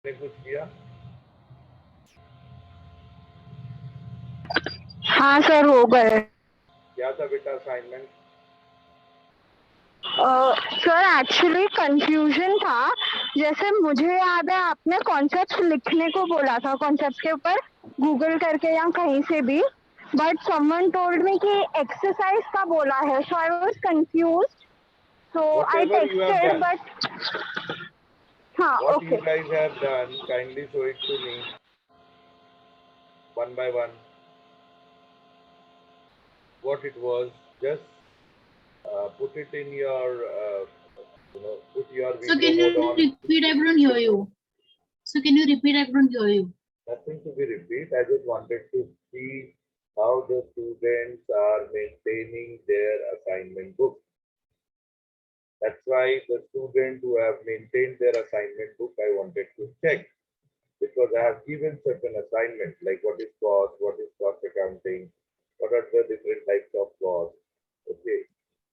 ने कुछ किया? हाँ सर, हो गए। क्या था बेटा असाइनमेंट? सर एक्चुअली कंफ्यूजन था। जैसे मुझे याद है आपने कॉन्सेप्ट लिखने को बोला था, कॉन्सेप्ट के ऊपर गूगल करके या कहीं से भी, बट समवन टोल्ड मी कि एक्सरसाइज का बोला है, so I was confused, so I Whatever you have texted, done, but हाँ what okay. you guys have done, kindly show it to me one by one. What it was, just put it in your, put your So video can mode you on. repeat? I couldn't hear you. So can you repeat? I couldn't hear you. Nothing to be repeat. I just wanted to see how the students are maintaining their assignment book. That's why the students who have maintained their assignment book, I wanted to check, because I have given certain assignments like what is cost accounting, what are the different types of cost, okay,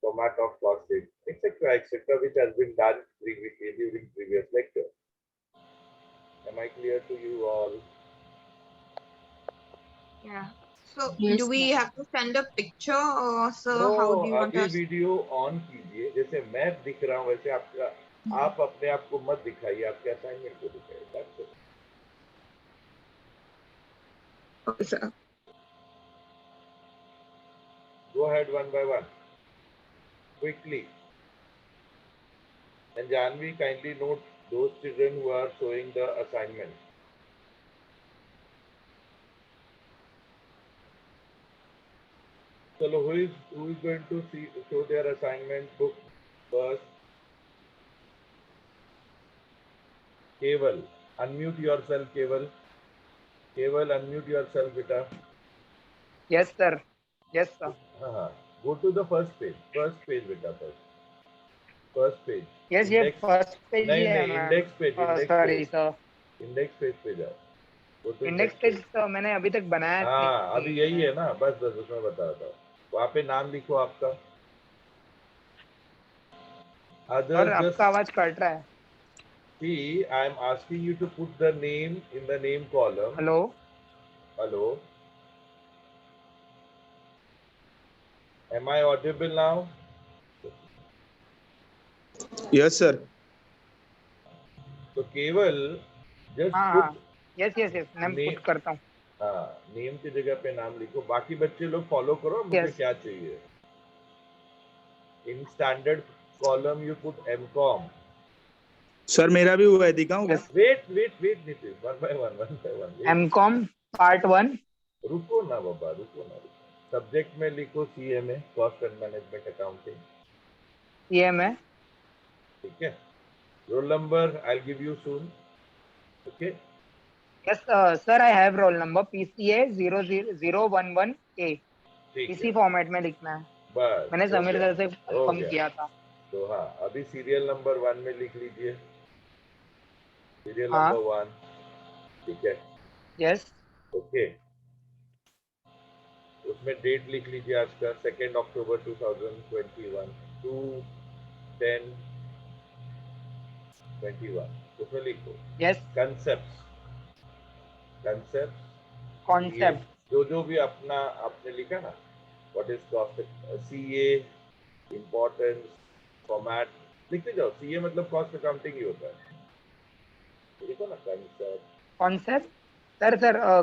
format of costing, etc., which has been done previously during previous lecture. Am I clear to you all? Yeah. So Yes, do we ma'am. have to send a picture or so No, how do you want अभी us? Video on कीजिए, जैसे मैं दिख रहा हूँ वैसे आप अपने आप को मत दिखाइए, आपके असाइनमेंट को दिखाइए. That's it. Okay, sir. Go ahead one by one, quickly. And Janvi, kindly note those children who are showing the assignment. So who is going to show their assignment book first? Keval, unmute yourself, Keval. Keval, unmute yourself, beta. Yes, sir. Yes, sir. Go to the first page. First page, beta. First page. Yes, ये first page ही है नहीं, index page. Sorry, sir. Index page पे जाओ. Go to Index page तो मैंने अभी तक बनाया नहीं. हाँ, अभी यही है ना, बस उसमें बता रहा हूँ. वहाँ पे नाम लिखो आपका. और आपका आवाज कट रहा है. See, I am asking you to put the name in the name column. Hello. Hello. Am I audible now? Yes, sir. So Keval, just हाँ. put. Yes. मैं put करता हूँ. हाँ, नेम की जगह पे नाम लिखो. बाकी बच्चे लोग फॉलो करो. मुझे क्या चाहिए? In standard column you put MCOM. Sir मेरा भी हुआ है, दिखाऊं क्या? Wait, Nitin. One by one. MCOM part 1. रुको ना बाबा, रुको ना. सब्जेक्ट में लिखो CMA, cost and management accounting. CMA. ठीक है. Roll number I'll give you soon. Okay. Yes, sir. I have roll number PCA 00011A. इसी फॉर्मेट में लिखना है. बस. मैंने समीर सर से कंफर्म किया था. तो हाँ, अभी सीरियल नंबर 1 में लिख लीजिए. Serial number 1. ठीक है. Yes. ओके. उसमें डेट लिख लीजिए आज का 2 अक्टूबर 2021 2/10/21. उसमें लिखो. Yes. कंसेप्ट जो भी अपना आपने लिखा ना, what is cost, CA, importance, format लिखते जाओ. CA मतलब कॉस्ट अकाउंटिंग ही होता है. देखो ना कॉन्सेप्ट. सर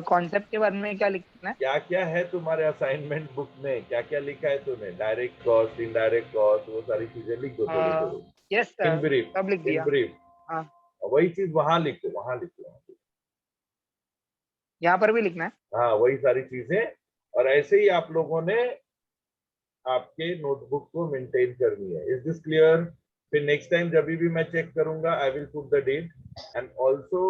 कॉन्सेप्ट के बारे में क्या लिखना है? क्या है तुम्हारे असाइनमेंट बुक में, क्या लिखा है तुमने? डायरेक्ट कॉस्ट, इनडायरेक्ट कॉस्ट, वो सारी चीजें लिख दो थोड़ी. Yes sir, in brief. सब लिख दिया. हाँ, वही चीज वहां लिखो. यहाँ पर भी लिखना है. हाँ, वही सारी चीजें. और ऐसे ही आप लोगों ने आपके नोटबुक को मेंटेन करनी है. Is this clear? फिर नेक्स्ट टाइम जब भी मैं चेक करूंगा, I will put the date and also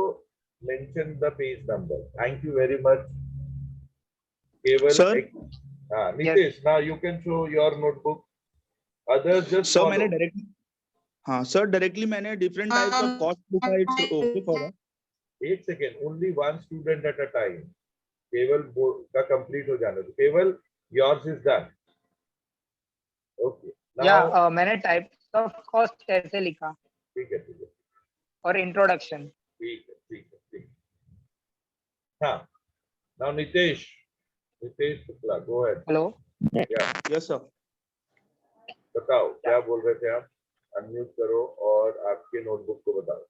mention the page number. Thank you very much. केवल Nitesh, now you can show your notebook. Others just sir मैंने directly मैंने different types of cost लिखा है. It's okay for that. एक second, only one student at a time. केवल का complete हो जाने दो. केवल योर्स इज डन. ओके. या मैंने टाइप्स ऑफ कॉस्ट कैसे लिखा. ठीक है. और इंट्रोडक्शन. ठीक है. हाँ. Now Nitesh Shukla, go ahead. Hello. Yeah, Yes, sir. बताओ क्या बोल रहे थे आप? अनम्यूट करो और आपके नोटबुक को बताओ.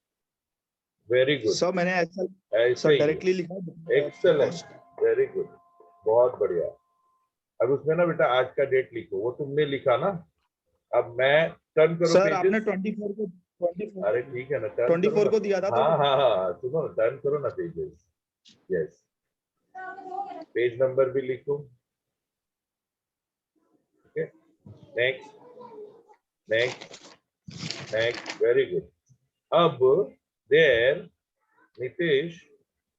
Very good. सर मैंने ऐसा ऐसे सर ही. डायरेक्टली लिखा. एक्सेलेंट. Very good. बहुत बढ़िया. अब उसमें ना बेटा आज का डेट लिखो. वो तुमने लिखा ना. अब मैं टर्न करो सर आपने पेजेस. 24 को 24 अरे ठीक है ना. टर्न 24 को दिया था तो हाँ हाँ हाँ. सुनो टर्न करो ना पेजेस. यस. पेज नंबर भी लिखो. Okay. Next. Next. Very good. अब there Nitesh,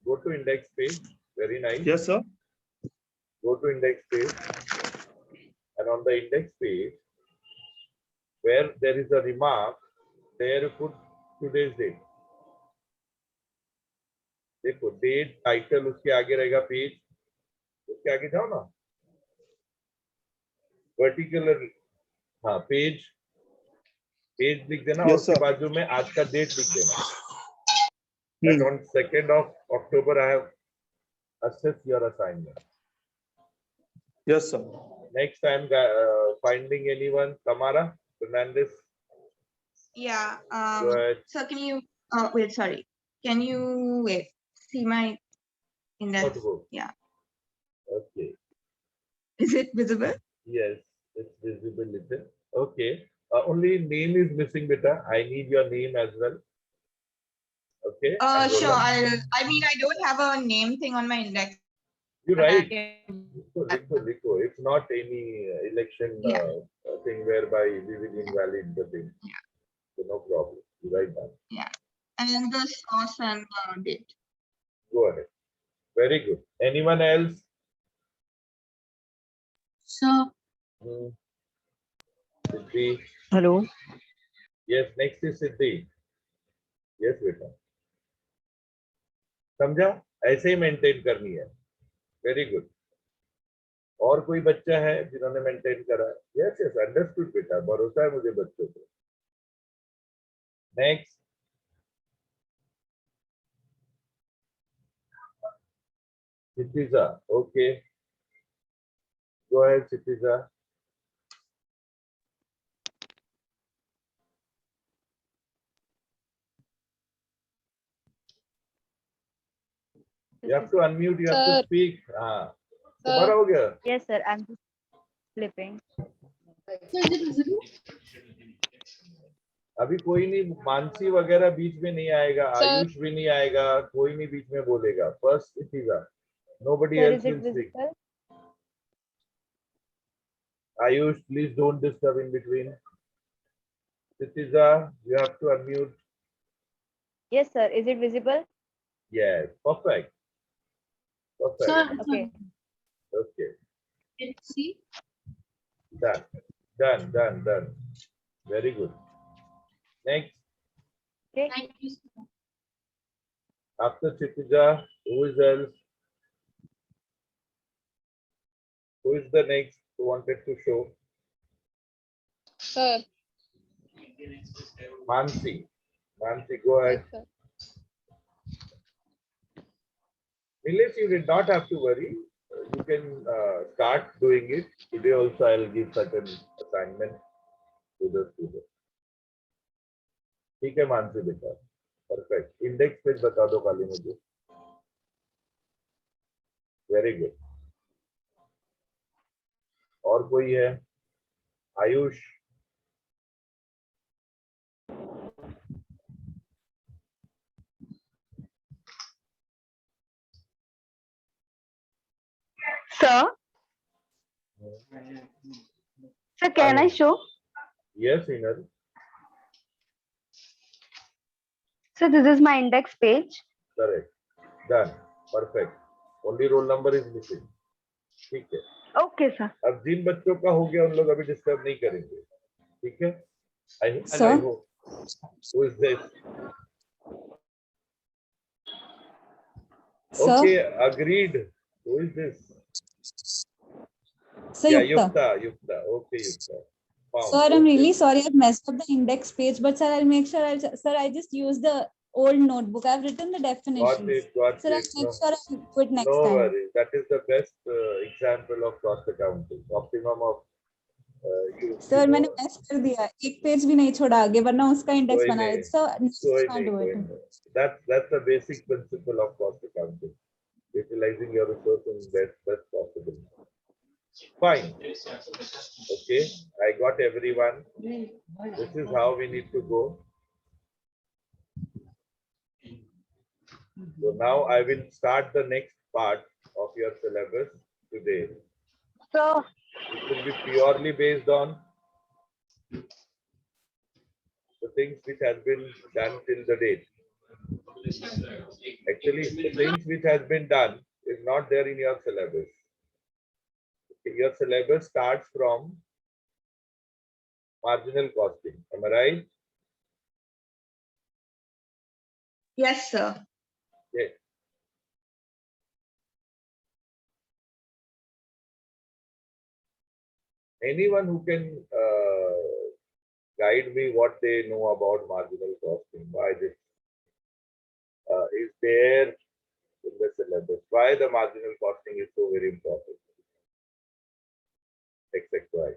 go to index page. Very nice. Yes, sir. Go to index page, and on the index page, where there is a remark, there put today's date. देखो date title उसके आगे रहेगा page. उसके आगे जाओ ना. Particular. हाँ page लिख देना. और Yes, उसके sir. बाजू में आज का डेट लिख देना. That on 2nd of October I have assessed your assignment. Yes, sir. Next time finding anyone. Tamara Fernandez. Yeah. Go ahead. So can you? Wait. Sorry. Can you wait? See my index. Notebook. Yeah. Okay. Is it visible? Yes, it's visible little. Okay. Only name is missing, beta. I need your name as well. Okay. And roll Sure. number. I mean, I don't have a name thing on my index. You but I right. can- Liko. It's not any election Yeah. thing whereby we will invalid the thing. Yeah. So no problem. You write down. And the source and date. Go ahead. Very good. Anyone else? So, Siddhi. Hello. Yes, next is Siddhi. Yes, बेटा. समझा? ऐसे ही maintain करनी है. Very good. और कोई बच्चा है जिन्होंने मेंटेन करा? यस यस अंडरस्टूड बेटा. भरोसा है मुझे बच्चों पे. Next. Sitiza. Okay. Go ahead, Sitiza. You have to unmute, you have to speak. हाँ. तुम्हारा हो गया? Yes, sir. I'm just flipping. so is it visible? अभी कोई नहीं. मानसी वगैरह बीच में नहीं आएगा. आयुष भी नहीं आएगा. कोई नहीं बीच में बोलेगा. First Sitiza. Nobody Sir, else is it will speak. visible? Ayush, please don't disturb in between. Sitiza, you have to unmute. Yes, sir. Is it visible? Yes, perfect. Perfect. So, Okay. Okay, let's see. done. Very good. Next, Okay. Thank you. Sir. after Sitiza, who is else? Who is the next who wanted to show? Sir. Mansi. Mansi, go ahead. Yes, sir. Nilesh, you did not have to worry. You can start doing it. Today also I will give certain assignment to the student. ठीक है मानसी बेटा. Perfect. Index page बता दो खाली मुझे. Very good. और कोई है? Ayush. Sir, can I show? Yes, Inar. So this is my index page. Correct. Done. Perfect. Only roll number is missing. ठीक है. Okay, sir. अब जिन बच्चों का हो गया उन लोग अभी डिस्टर्ब नहीं करेंगे. ठीक है. Sir? I hope. Who is this? Sir? Okay, agreed. Who is this? Sir, Yeah, Yukta. Yukta. Okay, Yukta. Found. Sir, I'm Okay. really sorry I've messed up the index page, but sir, I'll make sure sir, I just use the old notebook. I've written the definitions. Got Sir, I'll it. make No, sure I do it next no time. worries. That is the best example of cost accounting. Optimum of you Sir, know, मैंने mess कर दिया. एक page भी नहीं छोड़ा आगे, वरना उसका index कोई बना नहीं, रहे. So next कोई time I'll नहीं, do कोई it. नहीं. That's the basic principle of cost accounting. Utilizing your resources best possible. Fine. Okay, I got everyone. This is how we need to go. So now I will start the next part of your syllabus today. So, It will be purely based on the things which has been done till the date. Actually, the things which has been done is not there in your syllabus. Your syllabus starts from marginal costing. Am I right? Yes, sir. Yes. Anyone who can guide me what they know about marginal costing, why this is there in the syllabus, why the marginal costing is so very important, etc.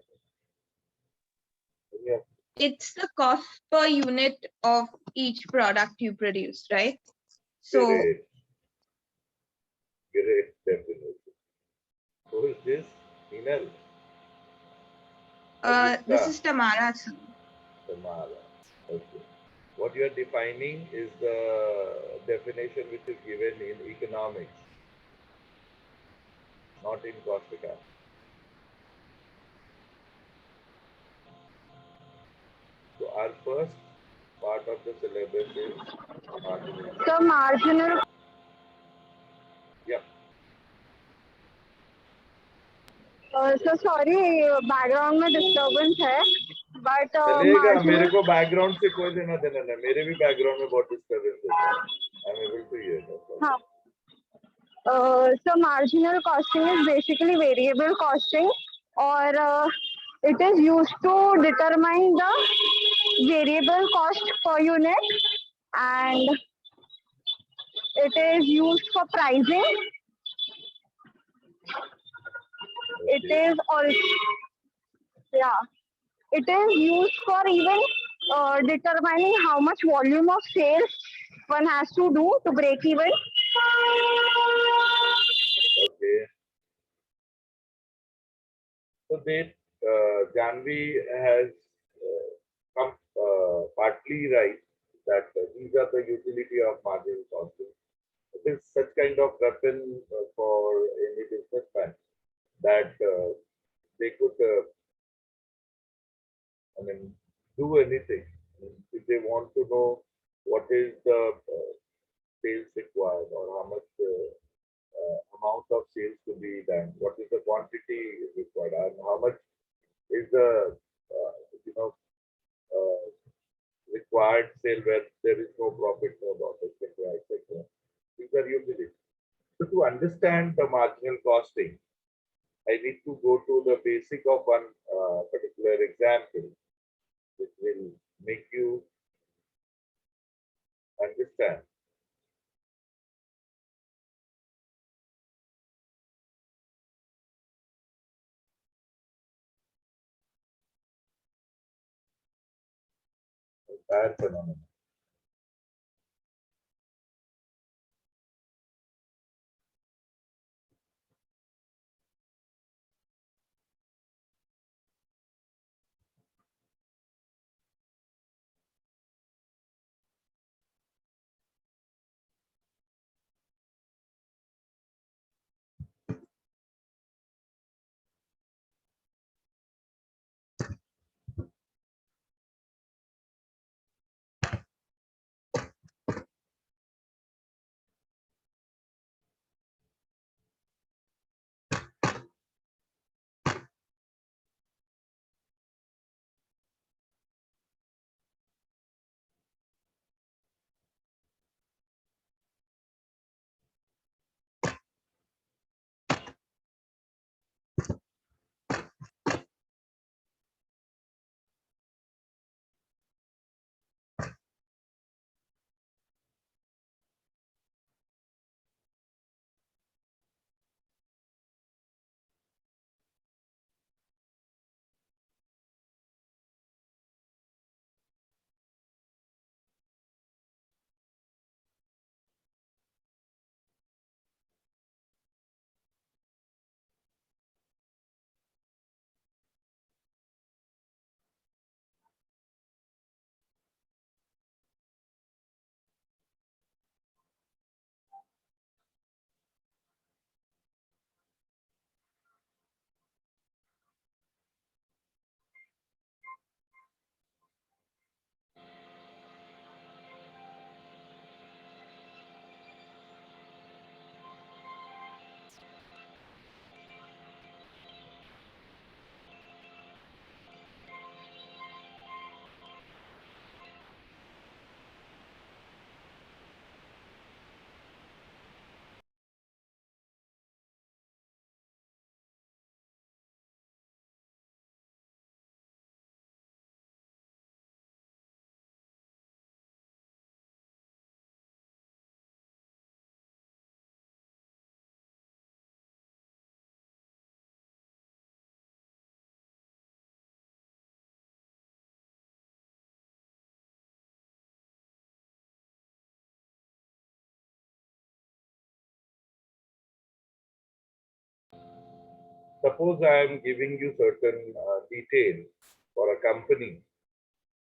Yeah. It's the cost per unit of each product you produce, right? So Great. Great definition. Who is this? Hinal? this is Tamara, sir. Tamara. Okay. What you are defining is the definition which is given in economics, not in cost accounting. So our first part of the syllabus is marginal. so marginal. Yeah. So sorry, background में disturbance है, but चलेगा, मेरे marginal. को background से कोई देना देना नहीं, मेरे भी बैकग्राउंड में बहुत डिस्टर्बेंस होता है. I'm able to hear that. हाँ. So marginal costing is basically variable costing, or it is used to determine the variable cost per unit, and it is used for pricing. It is also, yeah, it is used for even determining how much volume of sales one has to do to break even. Okay. So that Janvi has come partly right that these are the utility of marginal costing. It is such kind of weapon for any businessman that they could, do anything. If they want to know what is the sales required or how much amount of sales to be done, what is the quantity required, and how much is the required sale where there is no profit, no loss, etc., etc. These are usually. So to understand the marginal costing, I need to go to the basic of one particular example, which will make you understand. Entire phenomenon. suppose I am giving you certain details for a company.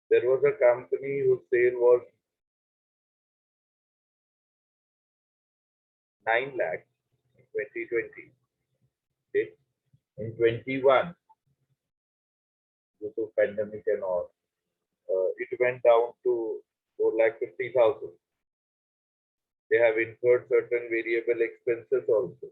There was a company whose sale was 9 lakh in 2020. Okay. In 21, due to pandemic and all, it went down to 4,50,000. They have incurred certain variable expenses also.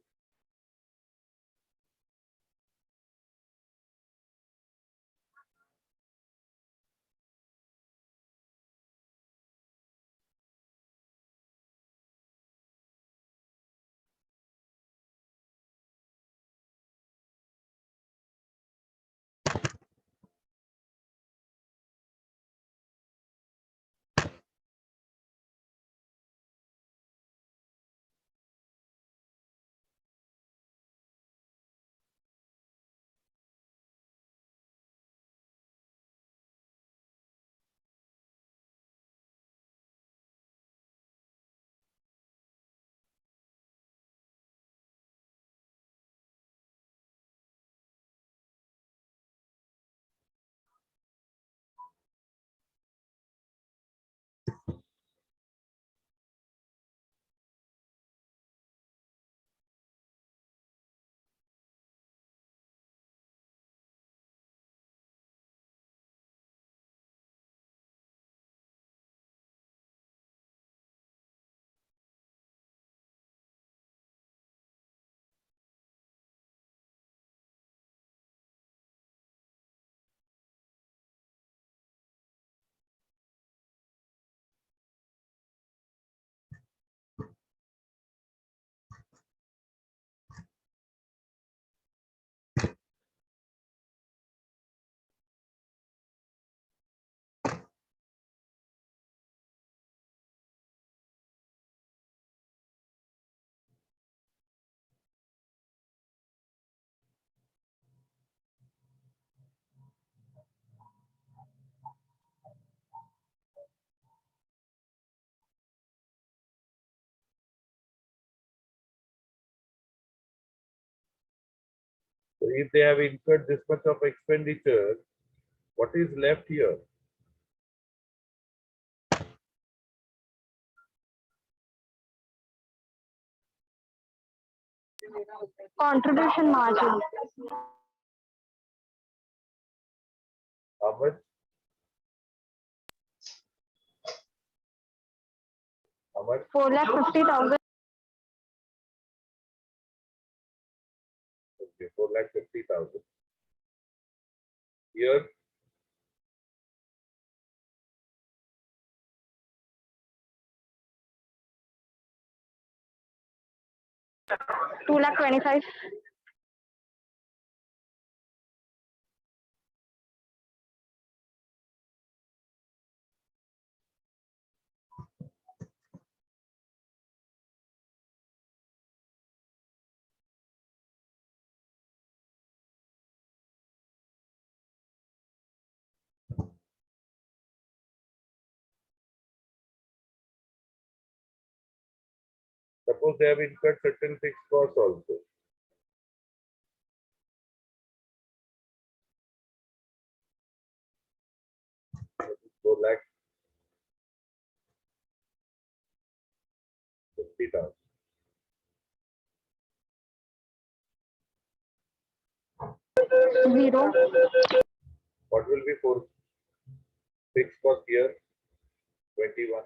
So if they have incurred this much of expenditure, what is left here? Contribution margin. How much? How much? 4,50,000. Okay, 4,50,000. Here, 2,25,000. suppose they have incurred certain fixed costs also. So lakh 50,000. Zero. What will be for fixed cost here? 21.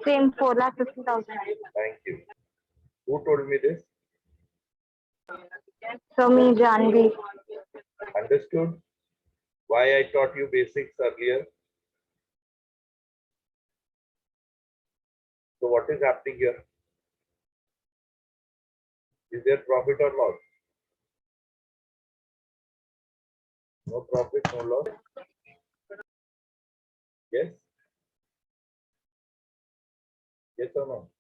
Same 4,50,000. Thank you. Who told me this? So me, Janvi. Understood? Why I taught you basics earlier? So what is happening here? Is there profit or loss? No profit, no loss. Yes? Yes or no?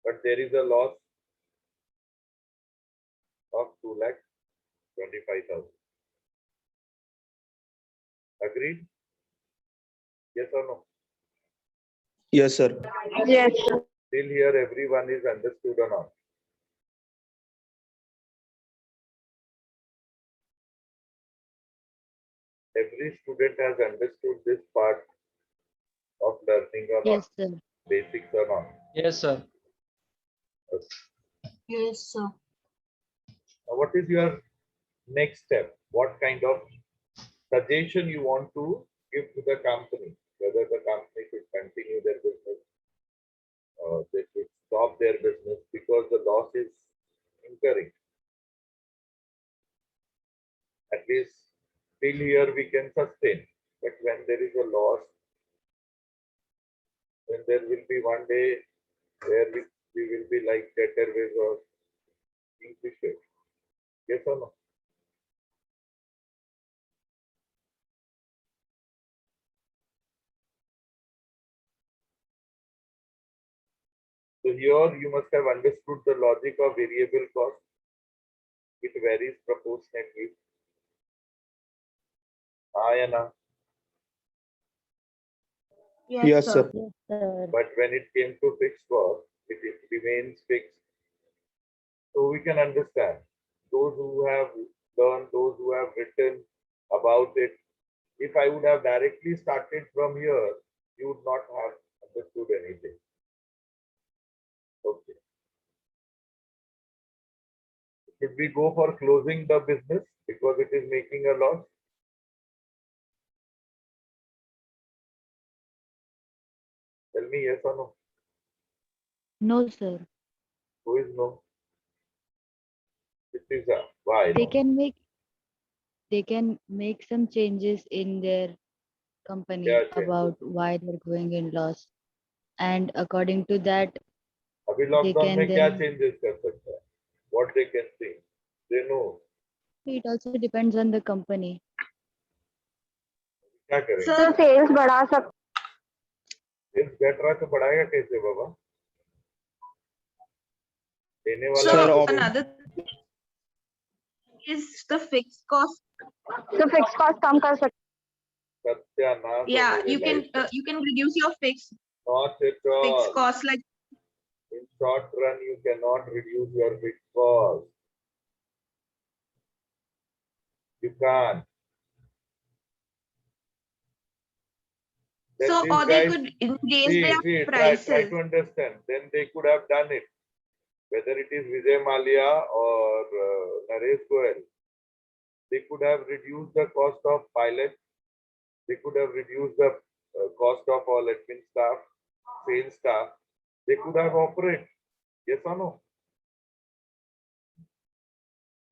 But there is a loss of 2,25,000. Agreed? Yes or no? Yes, sir. Yes. Till here everyone is understood or not? every student has understood this part of learning or not? Yes, sir. Basics or not? Yes, sir. Yes, sir. Now, what is your next step? What kind of suggestion you want to give to the company? Whether the company should continue their business or they should stop their business because the loss is incurring. At least till here we can sustain. But when there is a loss, then there will be one day where we will be like Jetterways or Kingfisher. Yes or no? So here you must have understood the logic of variable cost. It varies proportionately. Ayana. Yes, sir. Yes, sir. But when it came to fixed cost, it remains fixed. So we can understand those who have learned, those who have written about it. If I would have directly started from here, you would not have understood anything. Okay. Should we go for closing the business because it is making a loss? Tell me yes or no. No, sir. Who is no? It is a why They no? can make some changes in their company Yeah, changes. about why they're going in loss, and according to that, अभी they lockdown can में क्या then. Changes कर सकता है? What they can see? They know. It also depends on the company. क्या करेंगे? तो sales बढ़ा सकते सेल्स घट रहा है तो बढ़ाएगा कैसे बाबा? देने वाला Sir, So of- another is the fixed cost. तो फिक्स कॉस्ट कम कर सकते सत्यानाश Yeah, हो you मेरे can life में. you can reduce your fixed Not at all. cost like In short run, you cannot reduce your fixed cost. You can't. Then so, these or they guys- could increase See, their try prices. to understand. Then they could have done it. Whether it is Vijay Mallya or Naresh Goyal, they could have reduced the cost of pilots. They could have reduced the cost of all admin staff, sales staff. They could have operated. Yes or no?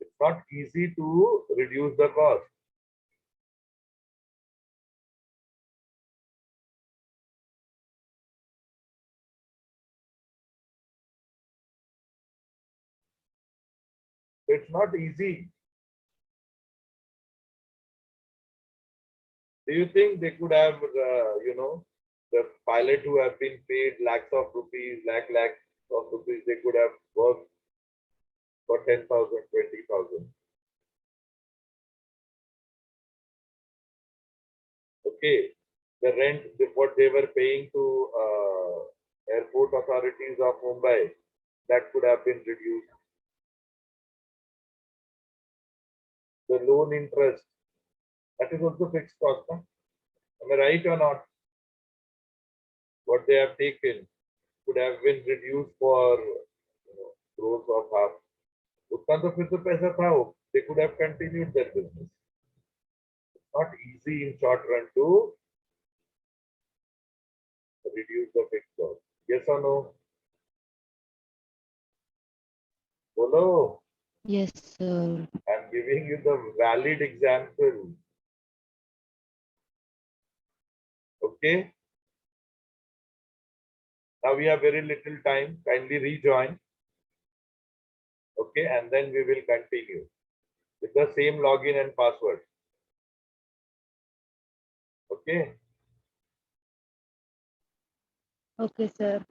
It's not easy to reduce the cost. It's not easy. Do you think they could have, the pilot who have been paid lakhs of rupees, lakhs of rupees, they could have worked for 10,000, 20,000. Okay, the rent, what they were paying to airport authorities of Mumbai, that could have been reduced. The loan interest, that is also fixed cost. No? Am I right or not? What they have taken could have been reduced for growth of half. उतना तो फिर तो पैसा था वो. They could have continued their business. It's not easy in short run to reduce the fixed cost. Yes or no? Bolo. Yes, sir. I'm giving you the valid example. Okay. Now we have very little time. Kindly rejoin. Okay, and then we will continue with the same login and password. Okay. Okay, sir.